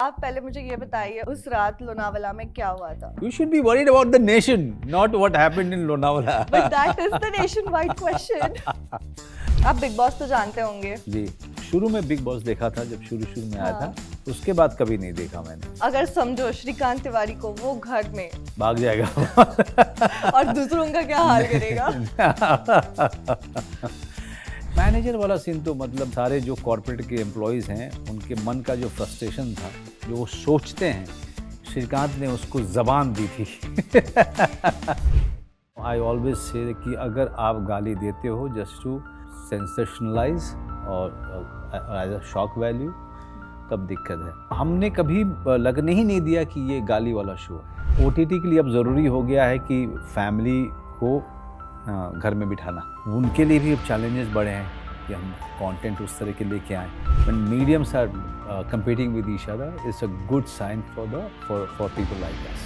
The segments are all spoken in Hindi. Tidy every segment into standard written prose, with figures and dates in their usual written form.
आप पहले मुझे ये बताइए उस रात लोनावाला में क्या हुआ था? You should be worried about the nation, not what happened in Lonavala. But that is the nationwide question. आप बिग बॉस तो जानते होंगे। जी, शुरू में बिग बॉस देखा था जब शुरू में आया था, उसके बाद कभी नहीं देखा मैंने। अगर समझो श्रीकांत तिवारी को वो घर में भाग जाएगा और दूसरों का क्या हाल करेगा? मैनेजर वाला सीन तो मतलब सारे जो कॉर्पोरेट के एम्प्लॉयज़ हैं उनके मन का जो फ्रस्ट्रेशन था, जो वो सोचते हैं, श्रीकांत ने उसको ज़बान दी थी। आई ऑलवेज से कि अगर आप गाली देते हो जस्ट टू सेंसेशनलाइज और एज अ शॉक वैल्यू, तब दिक्कत है। हमने कभी लगने ही नहीं दिया कि ये गाली वाला शो है। ओटीटी के लिए अब ज़रूरी हो गया है कि फैमिली को घर में बिठाना, उनके लिए भी अब चैलेंजेस बढ़े हैं कि हम कंटेंट उस तरह के लेके आएँ। When mediums are competing with each other, it's a good sign for people like us.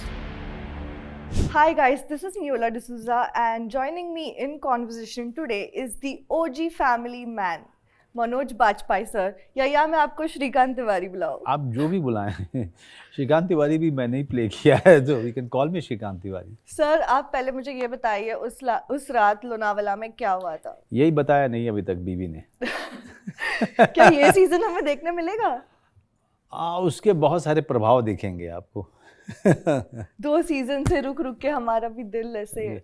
Hi guys, this is Miola D'Souza and joining me in conversation today is the OG family man, Manoj Bajpayee sir, या मैं आपको श्रीकांत तिवारी बुलाऊं? आप जो भी बुलाएं। श्रीकांत तिवारी भी मैंने ही प्ले किया है, तो you can call me Shrikant Tiwari. Sir आप पहले मुझे ये बताइए उस रात लोनावाला में क्या हुआ था? यही बताया नहीं अभी तक बीवी ने। क्या ये सीजन हमें देखने मिलेगा? उसके बहुत सारे प्रभाव दिखेंगे आपको। 2 सीजन से रुक के हमारा भी दिल ऐसे।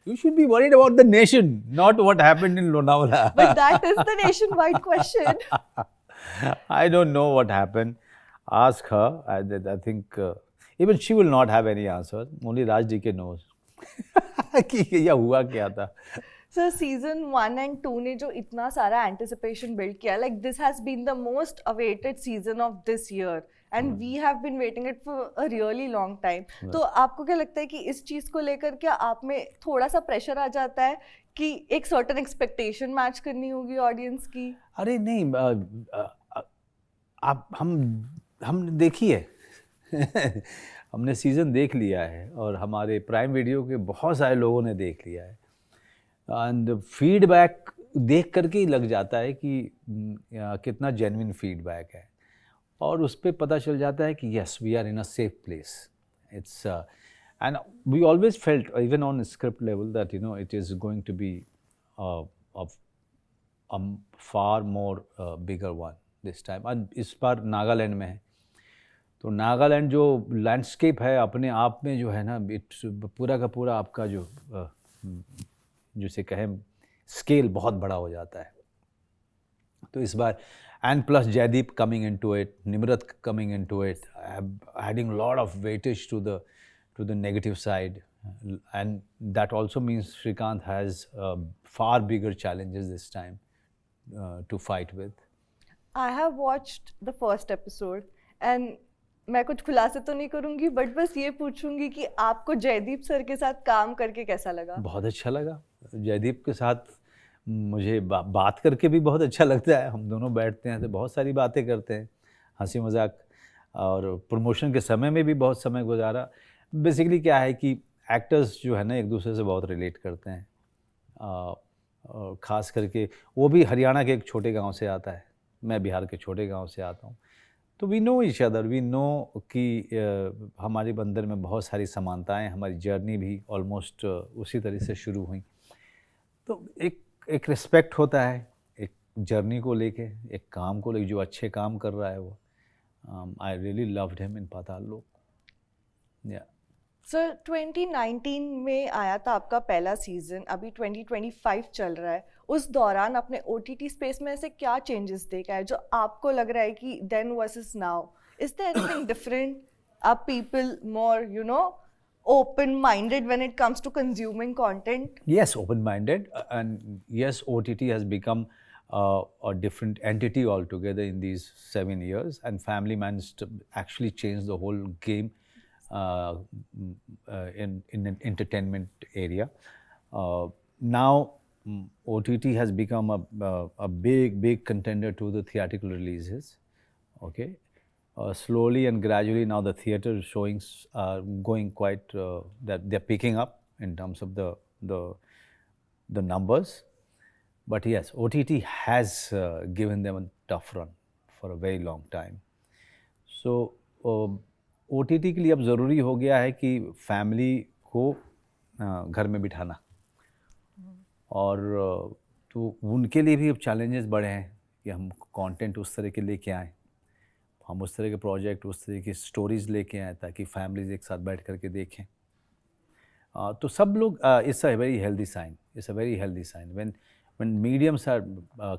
You should be worried about the nation, not what happened in Lonavala. But that is the nationwide question. I don't know what happened. Ask her. I think even she will not have any answer. Only Raj DK knows. कि यह हुआ क्या था। सर सीजन 1 and 2 ने जो इतना सारा एंटिसिपेशन बिल्ड किया, like this has been the most awaited season of this year and we have been waiting it for a really long time. तो आपको क्या लगता है कि इस चीज को लेकर क्या आप में थोड़ा सा प्रेशर आ जाता है कि एक सर्टेन एक्सपेक्टेशन मैच करनी होगी ऑडियंस की? अरे नहीं, आप हम देखिए। हमने सीजन देख लिया है और हमारे प्राइम वीडियो के बहुत सारे लोगों ने देख लिया है एंड फीडबैक देख करके ही लग जाता है कि कितना जेन्युइन फीडबैक है और उस पर पता चल जाता है कि yes we are in a safe place. It's and we always felt even on script level that you know it is going to be a far more bigger one this time। और इस बार नागालैंड में है, तो नागालैंड जो लैंडस्केप है अपने आप में जो है ना, इट्स पूरा का पूरा आपका जो जिसे कहें स्केल बहुत बड़ा हो जाता है। तो इस बार and plus Jaideep coming into it, Nimrat coming into it, adding lot of weightage to the negative side and that also means Srikant has far bigger challenges this time to fight with. I have watched the first episode and मैं कुछ खुलासे तो नहीं करूंगी बट बस ये पूछूंगी कि आपको जयदीप सर के साथ काम करके कैसा लगा? बहुत अच्छा लगा। जयदीप के साथ मुझे बात करके भी बहुत अच्छा लगता है। हम दोनों बैठते हैं तो बहुत सारी बातें करते हैं, हंसी मजाक, और प्रमोशन के समय में भी बहुत समय गुजारा। बेसिकली क्या है कि एक्टर्स जो है ना एक दूसरे से बहुत रिलेट करते हैं, और ख़ास करके वो भी हरियाणा के एक छोटे गांव से आता है, मैं बिहार के छोटे गांव से आता हूँ, तो we know each other, we know कि हमारे बंदर में बहुत सारी समानताएं, हमारी जर्नी भी ऑलमोस्ट उसी तरह से शुरू हुई। तो एक रिस्पेक्ट होता है एक जर्नी को लेके, एक काम को लेके, जो अच्छे काम कर रहा है वो। I really loved him in Paatal Lok. या सर 2019 में आया था आपका पहला सीजन, अभी 2025 चल रहा है। उस दौरान अपने OTT स्पेस में ऐसे क्या चेंजेस देखा है जो आपको लग रहा है कि then versus now? Is there anything different? Are people more open minded when it comes to consuming content? Yes, open minded, and yes, OTT has become a different entity altogether in these 7 years, and Family Man actually changed the whole game in an entertainment area. Now OTT has become a big contender to the theatrical releases. Okay, slowly and gradually now the theater showings are going quite that they're picking up in terms of the numbers. But yes, OTT has given them a tough run for a very long time. So OTT के लिए अब ज़रूरी हो गया है कि फैमिली को घर में बिठाना, और तो उनके लिए भी अब चैलेंजेस बढ़े हैं कि हम कंटेंट उस तरह के लेके आएँ, हम उस तरह के प्रोजेक्ट, उस तरह की स्टोरीज़ लेके आएँ ताकि फैमिलीज़ एक साथ बैठ कर के देखें। तो सब लोग, it's a very healthy sign, it's a very healthy sign when mediums are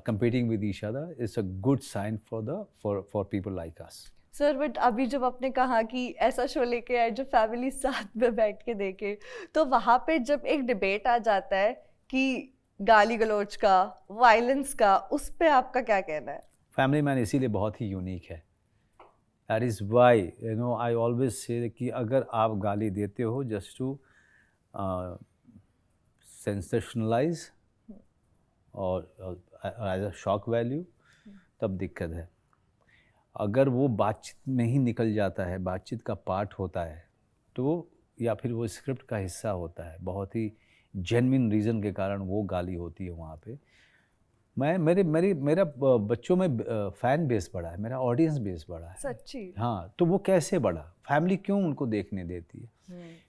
competing with each other, it's a good sign for people like us. Sir but अभी जब आपने कहा कि ऐसा शो लेके आए जो फैमिली साथ में बैठ के देखे, तो वहाँ पे जब एक डिबेट आ जाता है कि गाली गलौज का, वायलेंस का, उस पे आपका क्या कहना है? फैमिली मैन इसीलिए बहुत ही यूनिक है। That is Y I always say कि अगर आप गाली देते हो जस्ट टू सेंसेशनलाइज और एज अ शॉक वैल्यू, तब दिक्कत है। अगर वो बातचीत में ही निकल जाता है, बातचीत का पार्ट होता है, तो या फिर वो स्क्रिप्ट का हिस्सा होता है, बहुत ही जेन्युइन रीज़न के कारण वो गाली होती है वहाँ पे। मेरा बच्चों में फ़ैन बेस बढ़ा है, मेरा ऑडियंस बेस बढ़ा है। सच्ची? हाँ, तो वो कैसे बढ़ा? फैमिली क्यों उनको देखने देती है?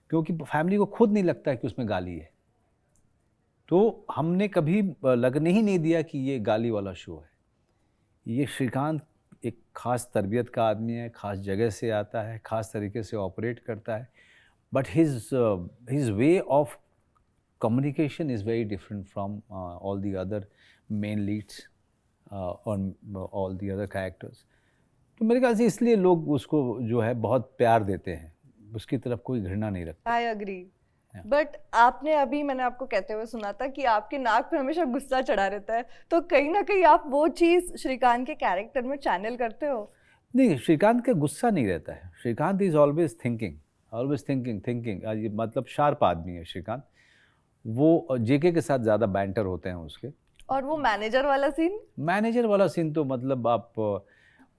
क्योंकि फैमिली को खुद नहीं लगता है कि उसमें गाली है। तो हमने कभी लगने ही नहीं दिया कि ये गाली वाला शो है। ये श्रीकांत एक ख़ास तरबियत का आदमी है, ख़ास जगह से आता है, ख़ास तरीके से ऑपरेट करता है, but his way of communication is very different from all the other main leads or all the other characters. तो मेरे ख्याल से इसलिए लोग उसको जो है बहुत प्यार देते हैं, उसकी तरफ कोई घृणा नहीं रखते। I agree. बट आपने अभी, मैंने आपको कहते हुए सुना था कि आपके नाक पे हमेशा गुस्सा चढ़ा रहता है, तो कहीं ना कहीं आप वो चीज़ श्रीकांत के कैरेक्टर में चैनल करते हो? नहीं, श्रीकांत का गुस्सा नहीं रहता है। श्रीकांत इज ऑलवेज थिंकिंग, मतलब शार्प आदमी है श्रीकांत। वो जेके के साथ ज़्यादा बैंटर होते हैं उसके। और वो मैनेजर वाला सीन तो मतलब आप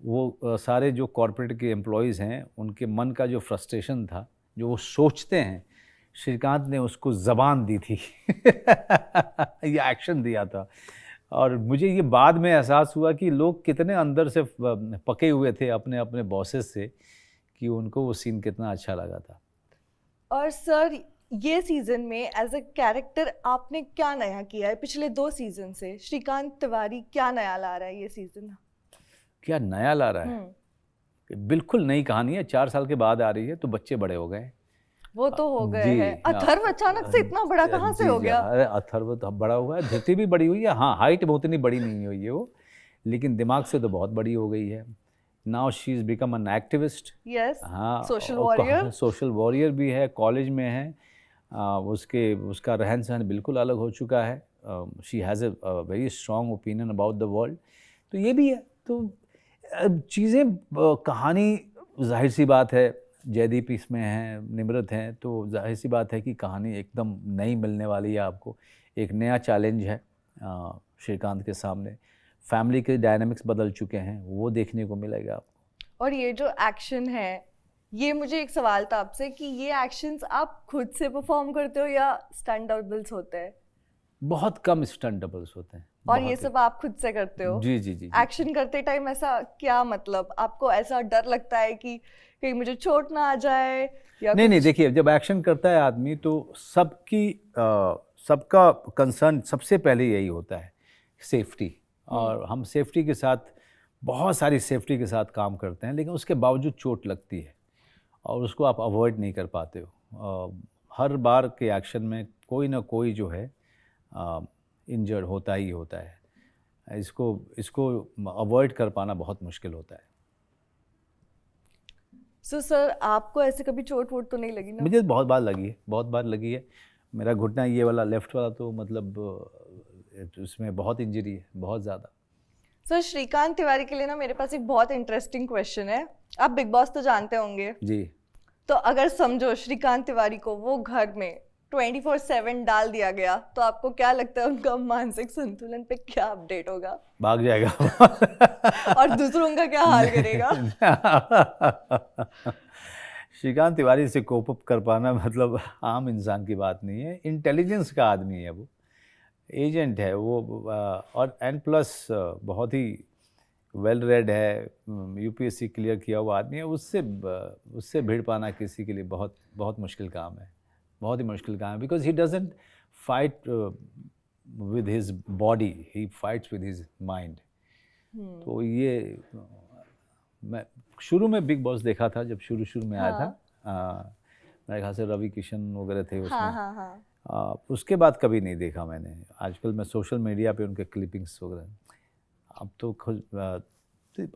वो सारे जो कॉर्पोरेट के एम्प्लॉयज़ हैं उनके मन का जो फ्रस्ट्रेशन था, जो वो सोचते हैं, श्रीकांत ने उसको ज़बान दी थी ये एक्शन दिया था। और मुझे ये बाद में एहसास हुआ कि लोग कितने अंदर से पके हुए थे अपने अपने बॉसेस से, कि उनको वो सीन कितना अच्छा लगा था। और सर ये सीजन में एज अ कैरेक्टर आपने क्या नया किया है? पिछले 2 सीजन से श्रीकांत तिवारी क्या नया ला रहा है ये सीजन? क्या नया ला रहा है? बिल्कुल नई कहानी है। 4 साल के बाद आ रही है, तो बच्चे बड़े हो गए। वो तो हो गए हैं। अथर्व अचानक से इतना बड़ा कहाँ से हो गया? अरे अथर्व तो बड़ा हुआ है, धृति भी बड़ी हुई है। हाँ, हाइट बहुत इतनी बड़ी नहीं हुई है वो, लेकिन दिमाग से तो बहुत बड़ी हो गई है। Now she is become an activist. Yes, हाँ, सोशल वॉरियर भी है, कॉलेज में है। उसका रहन सहन बिल्कुल अलग हो चुका है। She has a very strong opinion about the world. तो ये भी है। तो चीज़ें, कहानी, जाहिर सी बात है जयदीप इसमें हैं, निमृत हैं, तो जाहिर सी बात है कि कहानी एकदम नई मिलने वाली है आपको। एक नया चैलेंज है श्रीकांत के सामने। फैमिली के डायनामिक्स बदल चुके हैं, वो देखने को मिलेगा आपको। और ये जो एक्शन है, ये मुझे एक सवाल था आपसे कि ये एक्शंस आप खुद से परफॉर्म करते हो या स्टंट डबल्स होते हैं? बहुत कम स्टंट डबल्स होते हैं। और ये सब आप खुद से करते हो? जी जी जी। एक्शन करते टाइम ऐसा क्या, मतलब आपको ऐसा डर लगता है कि कहीं मुझे चोट ना आ जाए या नहीं, देखिए, जब एक्शन करता है आदमी तो सबका कंसर्न सबसे पहले यही होता है, सेफ्टी। और हम सेफ्टी के साथ, बहुत सारी सेफ्टी के साथ काम करते हैं, लेकिन उसके बावजूद चोट लगती है और उसको आप अवॉइड नहीं कर पाते हो। हर बार के एक्शन में कोई ना कोई जो है इंजर्ड होता ही होता है। इसको अवॉइड कर पाना बहुत मुश्किल होता है। सर आपको ऐसे कभी चोट वोट तो नहीं लगी ना? मुझे बहुत बार लगी है। मेरा घुटना ये वाला लेफ्ट वाला तो मतलब उसमें बहुत इंजरी है, बहुत ज़्यादा। सर श्रीकांत तिवारी के लिए ना मेरे पास एक बहुत इंटरेस्टिंग क्वेश्चन है। आप बिग बॉस तो जानते होंगे जी। तो अगर समझो श्रीकांत तिवारी को वो घर में 24/7 डाल दिया गया, तो आपको क्या लगता है उनका मानसिक संतुलन पे क्या अपडेट होगा? भाग जाएगा और दूसरों का क्या हाल करेगा? श्रीकांत तिवारी से कोप अप कर पाना मतलब आम इंसान की बात नहीं है। इंटेलिजेंस का आदमी है वो, एजेंट है वो, और एंड प्लस बहुत ही वेल रेड है, यूपीएससी क्लियर किया हुआ आदमी है, उससे भिड़ पाना किसी के लिए बहुत बहुत मुश्किल काम है, बहुत ही मुश्किल काम है, because he doesn't fight with his body, he fights with his mind. तो ये मैं शुरू में बिग बॉस देखा था, जब शुरू में आया था, मेरे ख्याल से रवि किशन वगैरह थे उसमें। हाँ। उसके बाद कभी नहीं देखा मैंने। आजकल मैं सोशल मीडिया पे उनके क्लिपिंग्स वगैरह, अब तो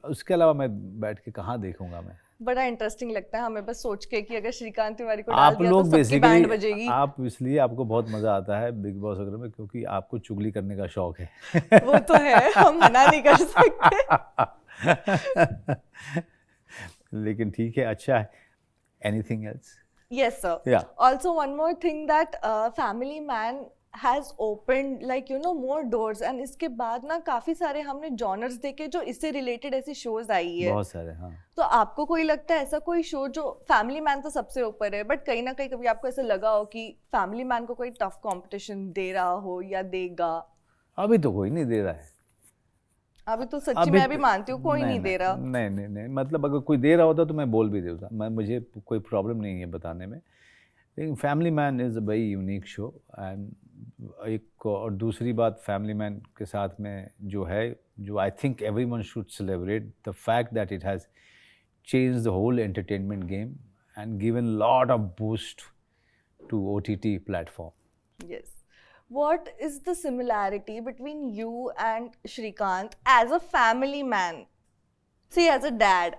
उसके अलावा मैं बैठ के कहाँ देखूंगा मैं। बड़ा इंटरेस्टिंग लगता है हमें बस सोच के कि अगर श्रीकांत तिवारी को डाल दिया तो सबकी बैंड बेसिकली बजेगी। आप इसलिए आपको बहुत मजा आता है बिग बॉस वगैरह में, क्योंकि आपको चुगली करने का शौक है। वो तो है, हम मना नहीं कर सकते। लेकिन ठीक है, अच्छा है। Anything else? Yes, sir. Yeah. Also, one more thing that Family Man has opened like more doors, and इसके बाद ना काफी सारे हमने जॉनर्स देखे जो इससे रिलेटेड ऐसी शोज आई है। बहुत सारे, हाँ। तो आपको कोई लगता है ऐसा कोई शो जो, फैमिली मैन तो सबसे ऊपर है, बट कहीं ना कहीं कभी आपको ऐसा लगा हो कि फैमिली मैन को कोई टफ कंपटीशन दे रहा हो या देगा? अभी तो कोई नहीं दे रहा है। अभी तो सच्ची मैं भी मानती हूँ कोई नहीं दे रहा। नहीं, मतलब अगर कोई दे रहा होता तो मैं बोल भी देता, मुझे कोई प्रॉब्लम नहीं है बताने में। लेकिन family man is a very unique show. And एक और दूसरी बात फैमिली मैन के साथ में जो है, जो I think everyone should celebrate the fact that it has change the whole entertainment game and given lot of boost to OTT platform. Yes. What is the similarity between you and Srikant as a family man? See, as a dad,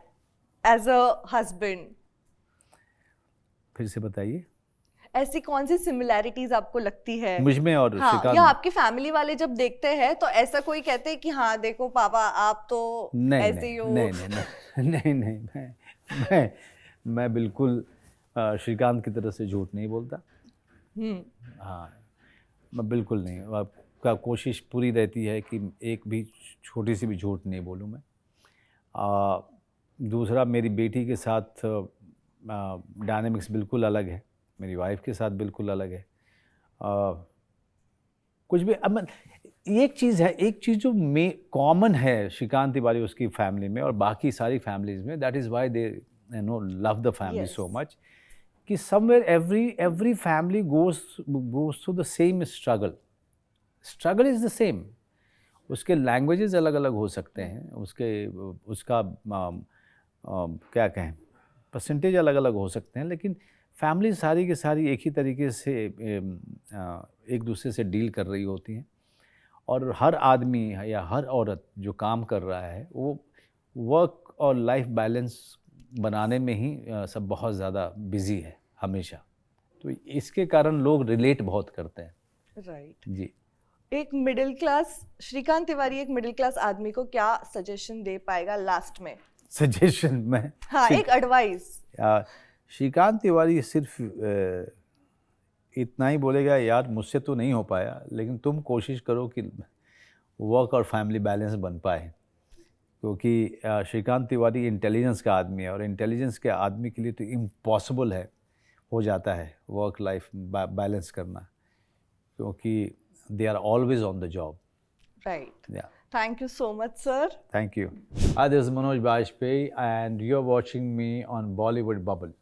as a husband. फिर से बताइए, ऐसी कौन सी सिमिलैरिटीज आपको लगती है मुझ में और हाँ, श्रीकांत या में? आपकी फैमिली वाले जब देखते हैं तो ऐसा कोई कहते हैं कि हाँ देखो पापा आप तो ऐसे ही हो? नहीं, मैं बिल्कुल श्रीकांत की तरह से झूठ नहीं बोलता। हाँ, मैं बिल्कुल नहीं, आपका कोशिश पूरी रहती है कि एक भी छोटी सी भी झूठ नहीं बोलूँ मैं। दूसरा, मेरी बेटी के साथ डायनामिक्स बिल्कुल अलग है, मेरी वाइफ के साथ बिल्कुल अलग है। कुछ भी अब एक चीज़ जो कॉमन है श्रीकांत तिवारी उसकी फैमिली में और बाकी सारी फैमिलीज़ में, that is why they love the family so much, कि somewhere every family goes through the same struggle is the same. उसके लैंग्वेजेस अलग अलग हो सकते हैं, उसका क्या कहें, परसेंटेज अलग अलग हो सकते हैं, लेकिन फैमिली सारी की सारी एक ही तरीके से एक दूसरे से डील कर रही होती हैं। और हर आदमी या हर औरत जो काम कर रहा है वो वर्क और लाइफ बैलेंस बनाने में ही सब बहुत ज़्यादा बिजी है हमेशा, तो इसके कारण लोग रिलेट बहुत करते हैं। राइट जी। एक मिडिल क्लास श्रीकांत तिवारी एक मिडिल क्लास आदमी को क्या सजेशन दे पाएगा लास्ट में? सजेशन में हाँ, एक एडवाइस। श्रीकांत तिवारी सिर्फ इतना ही बोलेगा, यार मुझसे तो नहीं हो पाया, लेकिन तुम कोशिश करो कि वर्क और फैमिली बैलेंस बन पाए, क्योंकि श्रीकांत तिवारी इंटेलिजेंस का आदमी है और इंटेलिजेंस के आदमी के लिए तो इम्पॉसिबल हो जाता है वर्क लाइफ बैलेंस करना, क्योंकि they are always on the job. Right. Yeah. Thank you so much, sir. Thank you. Hi, this is Manoj Bajpayee and you're watching me on Bollywood Bubble.